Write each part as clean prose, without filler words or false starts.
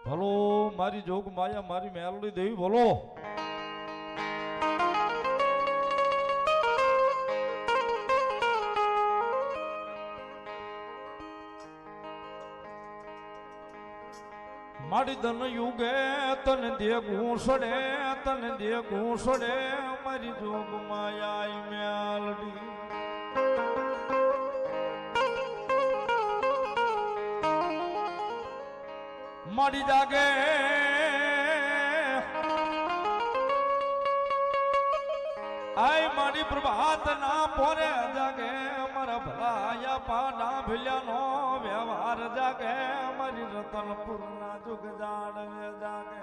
ભલો મારી જોગ માયા મારી મેલડી દેવી બોલો. મારી ધન યુગે તને દે ઘૂસડે તને દે ઘૂસડે મારી જોગ માયા મેલડી. મારી જાગે આય મારી પ્રભાત ના પોરે જાગે મારા ભલાયા પાના ભીલ્યાનો વ્યવહાર જાગે મારી રતનપુર ના જુગ જાડવે જાગે.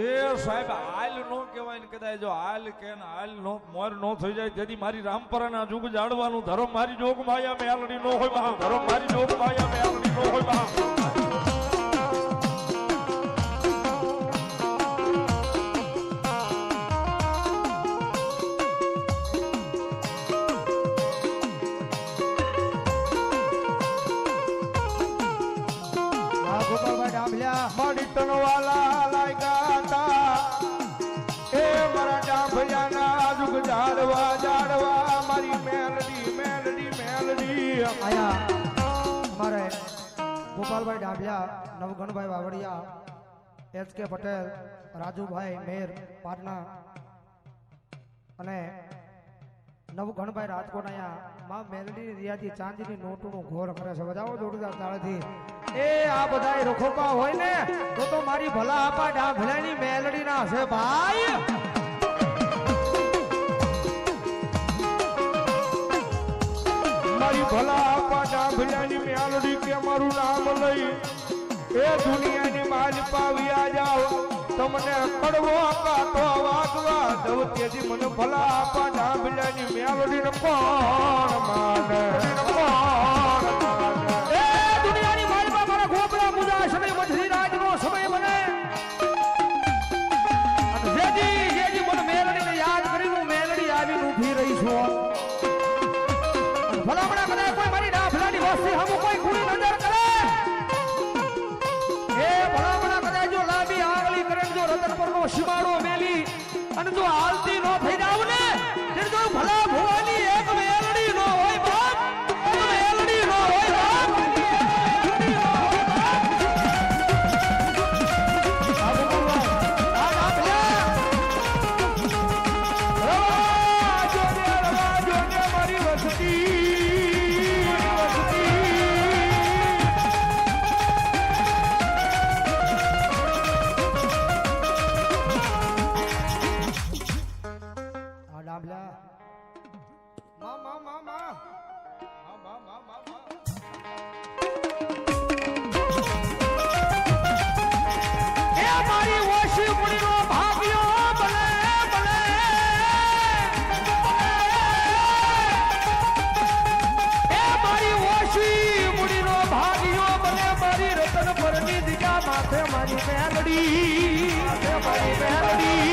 એ સાહેબ હાલ નો કહેવાય ને કદાચ જો હાલ કે હાલ નો મોર નો થઈ જાય તેથી મારી રામપરા ના જુગ જાડવાનું ધર્મ મારી જોગ માયા મેલડી નો હોય બા. ધર્મ મારી જોગ માયા મેલડી નો હોય બા. મારી તનવાલા લાગ્યા એ મારા ડાભયાના જુગ જાડવા જાડવા મારી મેલડી મેલડી મેલડી. આયા અમારે ગોપાલભાઈ ડાભિયા, નવગણભાઈ વાવડિયા, એચ.કે. પટેલ, રાજુભાઈ મેર પાટના અને નવગણભાઈ રાજકોટ અહીંયા માં મેલડી રિયાજી ચાંદીની નોટનું ઘોર કરે છે. બજાવો જોરદાર તાળીથી. એ આ બધાય રખોપા હોય ને તો મારી ભલા આપા ડાભલાની મેલડી ના છે ભાઈ. મારી ભલા આપા ડાભલાની મેલડી કે મારું નામ લઈ એ દુનિયાની માલ પાવ્યા જાઓ તમને કડવો કાતો વાગવા દવ તેથી મને ભલા આપા ડાભલાની મેલડી ને કોણ માને કોણ માને. એ દુનિયાની માલમાં મારા ગોપડા મુજા સમય મધરી રાજનો સમય મને જેજી મને મેલડીને યાદ કરી હું મેલડી આવીને ઊભી રહી છું. ભલામણા કદાચ કોઈ મારી ડાભલાની વસ્તી હમુ કોઈ કુડી નજર કરે એ ભલામણા કદાચ જો લાંબી આગલી કરે જો રતનપુરનો શિમાડો મેલી અને જો હાલતી નો થઈ જાવ ને તે જો ભલા ભુવાની એક મેલડી નો હોય બાપ, એક મેલડી નો હોય બાપ. મારી મેલડી મારી મેલડી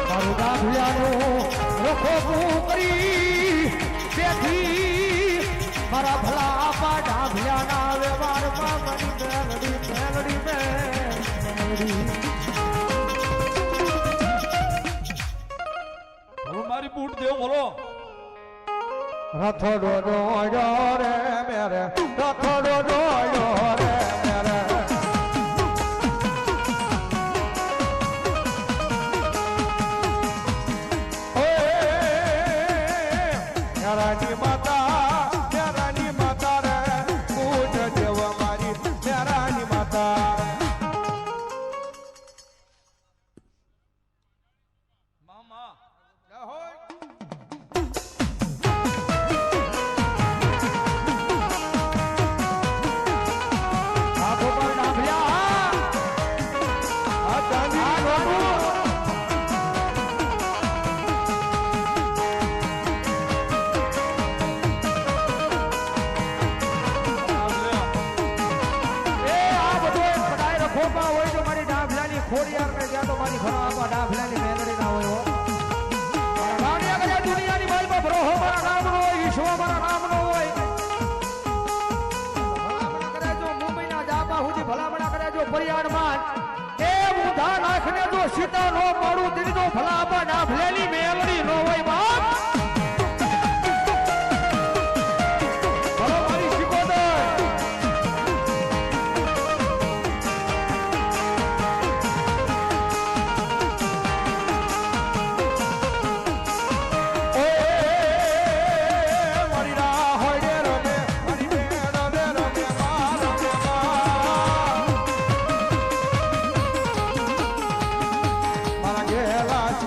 મારું ડાભિયાનું રખોપું કરી તેથી મારા ભલા આપા ડાભિયાના વ્યવહારમાં મારી મેલડી મેલડી મેલડી. મારી બૂટ દેવ બોલો. રથડો ડોયો રે મેરે રથડો ડોયો રે મેરે મેરાની માતા રે પૂજ દેવ મારી મેરાની માતા. મામા હોય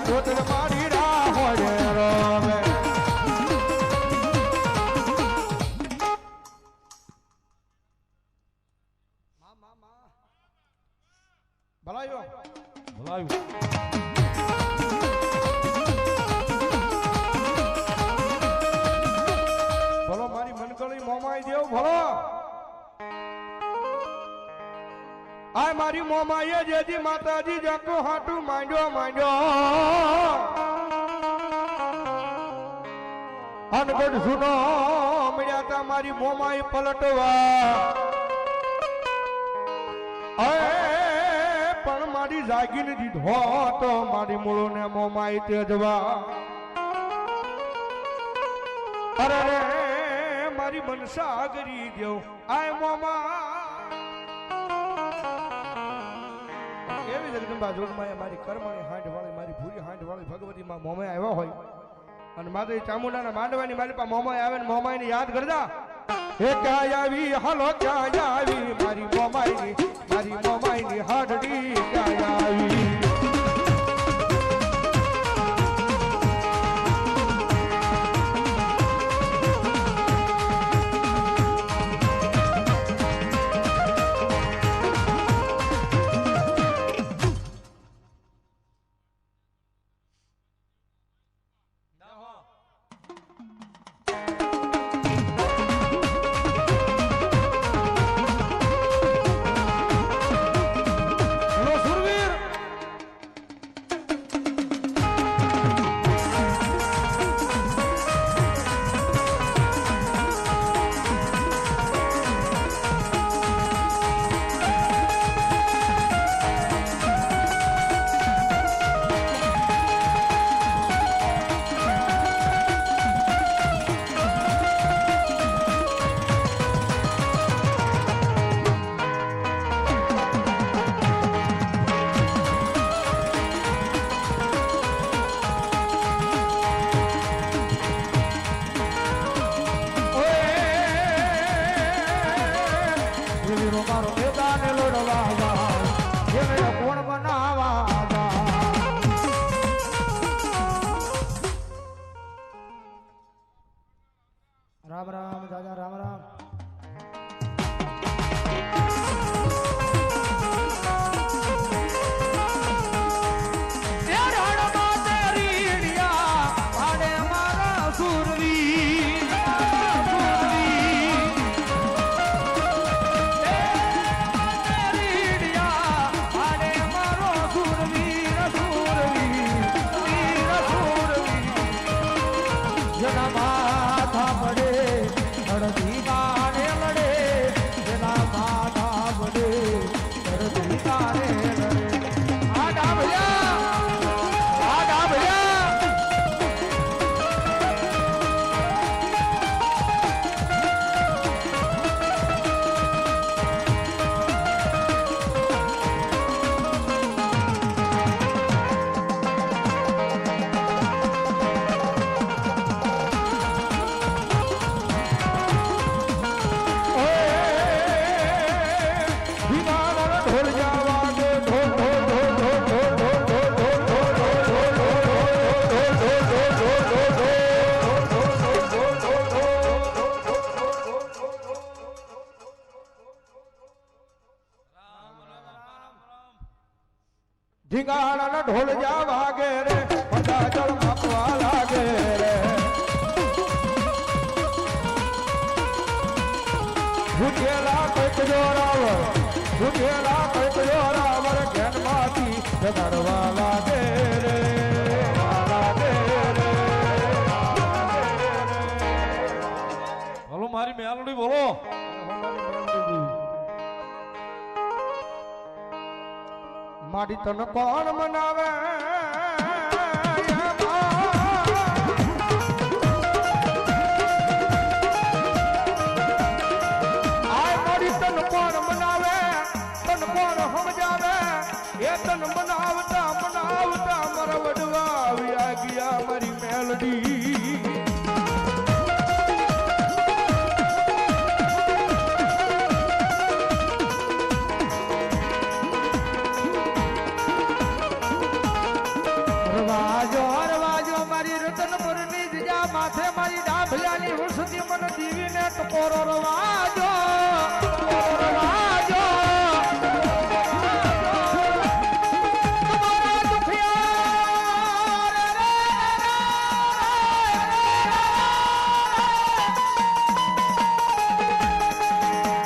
પોતર મારી રાહ રોવે ભલાયો ભલો મારી મનકળી મોમાઈ દેવ ભલો આ મારી મોમાઈએ જેથી માતાજી જાકો હાટું માંડ્યો અનગઢ સુનો મળ્યા તા મારી મોમાઈ પલટવા પણ મારી જાગીને દીધો તો મારી મૂળો ને મોમાઈ તેજવા અરે મારી મનસા કરી દેવ આય મોમા એવી જગદંબા જોગમાં મારી કર્મની હાંડ વાળી મારી ભૂરી હાંડ વાળી ભગવતી માં મોમાઈ આવ્યા હોય અને માતા ચામુંડાના માંડવાની મારી પાસે મોમાઈ આવે ને મોમાઈને યાદ કરતા હે ક્યાં આવી હાલો ક્યાં આવી મારી મોમાઈની હાડડી ક્યાં આવી રામ રામ દાદા રામ રામ ઢીંગાણા ઢોલ જા વાગે રે બધા જળ માપવા લાગે રે ભૂખેલા કઈક જોરાવર ઘેનમાંથી જગાડવા લાગે રે બોલો મારી મેલડી બોલો મારી તન કોણ મનાવે આય મારી તન કોણ મનાવે તન કોણ સમજાવે એ તન મનાવતા મારા વડવા આવ્યા ગયા મારી મેલડી ભગવાન માથે મારી ડાભલાની વસતી મન દીવીને ટકોરો રવાજો રવાજો તમારા દુખિયા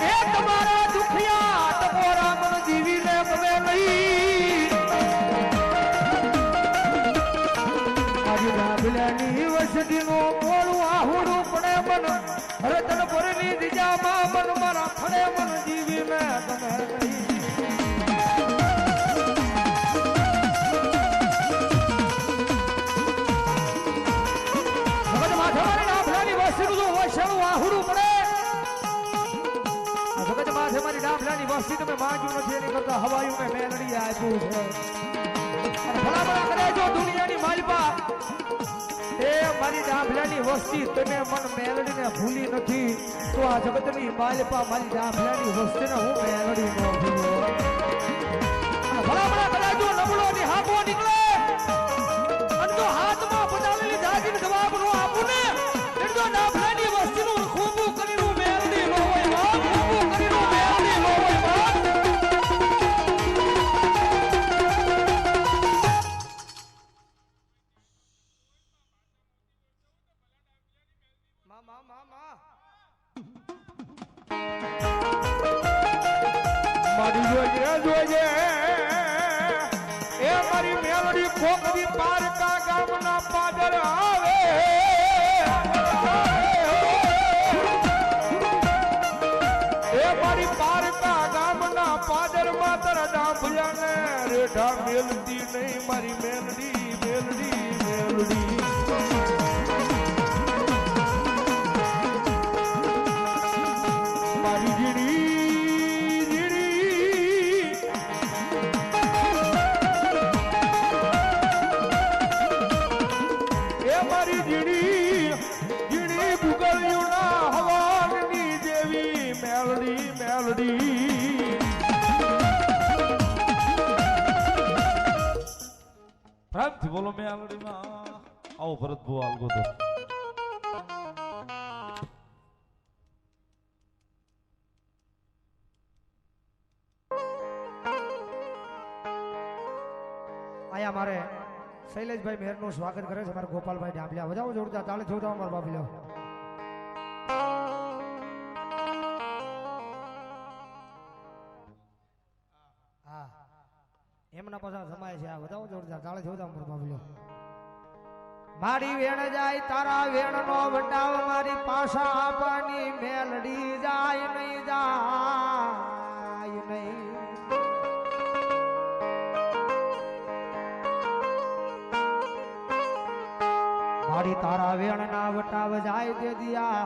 એ તમારા દુખિયા ટકોરા મન દીવીને ગમે નહીં ડાભલાની વસતીનું મોડું આહુડું પડે મન રતન ભરની દીજામાં મન મારા ખડે મન જીવીને તમે ભગત માથાની ડાભલાની વસતીનું વસેલું આહુડું પડે ભગત માથે મારી ડાભલાની વસતી તમે માંગ્યું નથી એની કરતા હવાયું મેં મેલડી આપ્યું છે ભલામણા કરે જો દુનિયાની માલપા એ મારી ડાભલાની વસ્તી તને મન મેલડીને ભૂલી નથી તો આ જગતની માલપા મારી ડાભલાની વસ્તીને હું મેલડી નો ભૂલ્યો ભલામણા કરે જો નબળો ની હાથો નીકળે અને જો હાથમાં પડાવેલી જાગીર જવાબ નો આપું ને એટલે ડાભલાની વસ્તીનું ખૂબું કરીને મેલડી નો હોય ખૂબું કરીને મેલડી નો હોય મારી જોજે જોજે એ મારી મેલડી કોકરી પારકા ગામના પાદર આવે એ મારી પારકા ગામના પાદર માં તારા ડાભલાને રેઢા મેલતી નહીં મારી મેલડી મેલડી મેલડી મારી જીડી મારી જીડી જીડી ગુગળ્યું ના હવાની દેવી મેલડી મેલડી પ્રેમથી બોલો મેલડીમાં આવો ભરત ભુ આલગો તો આયા મારે શૈલેષભાઈ મેરનું સ્વાગત કરે છે મારા ગોપાલભાઈ ડાભલિયા વજાવો જોરદાર તાળી જોરદાર મારા બાબલ્યો હા એમના પાછા સમાય છે આ વજાવો જોરદાર તાળી જોરદાર મારા બાબલ્યો મારી વેણ જાય તારા વેણ નો વટાવ મારી પાછા આપવાની મેલડી જાય નહીં મારી તારા વેણ ના વટાવ જાય તે દિયા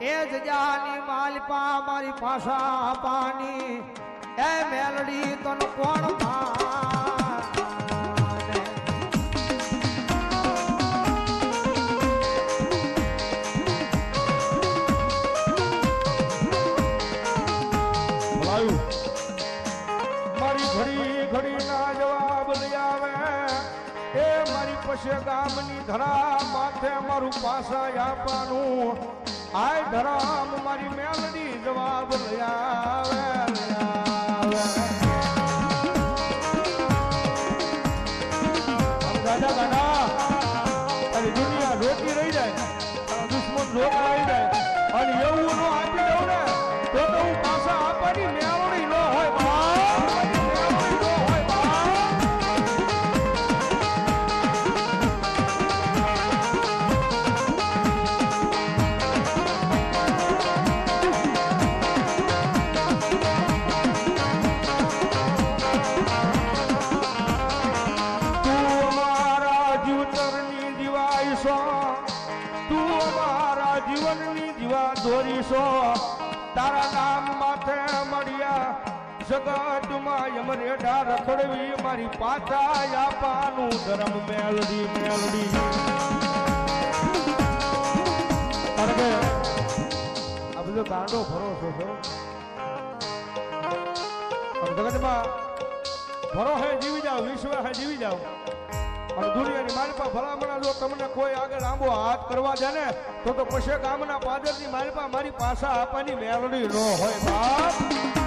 એ જ જાની માલપા મારી પાછા પાની એ મેલડી તન કોણ માને બોલાયું મારી ઘડી ઘડી ના જવાબ લઈ આવે એ મારી પછી ગામની ધરા માથે મારું પાસા આપવાનું આય ધરામ મારી મેલડી જવાબ લઈ આવે ગાડા ગાડા તારી દુનિયા રોકી રહી જાય તારા દુશ્મન રોક રહી જાય અને એવું નો આપી દઉં ને તો હું પાસા આપવાની મેલડી ન હોય દોરીશો તારા નામ માથે મળ્યા જગતમાં યમ રેઢા રખડવી મારી પાછા આપવાનું ધર્મ મેલડી મેલડી અરે આ બધો ગાંડો ભરોસો છો જગતમાં ભરો હે જીવી જાઓ વિશ્વ હે જીવી જાઓ અને દુનિયાની માલપા ભલામણા જો તમને કોઈ આગળ લાંબો હાથ કરવા દે ને તો પછી ગામના પાદરની માલપા મારી પાછા આપવાની મેલડી ન હોય બાપ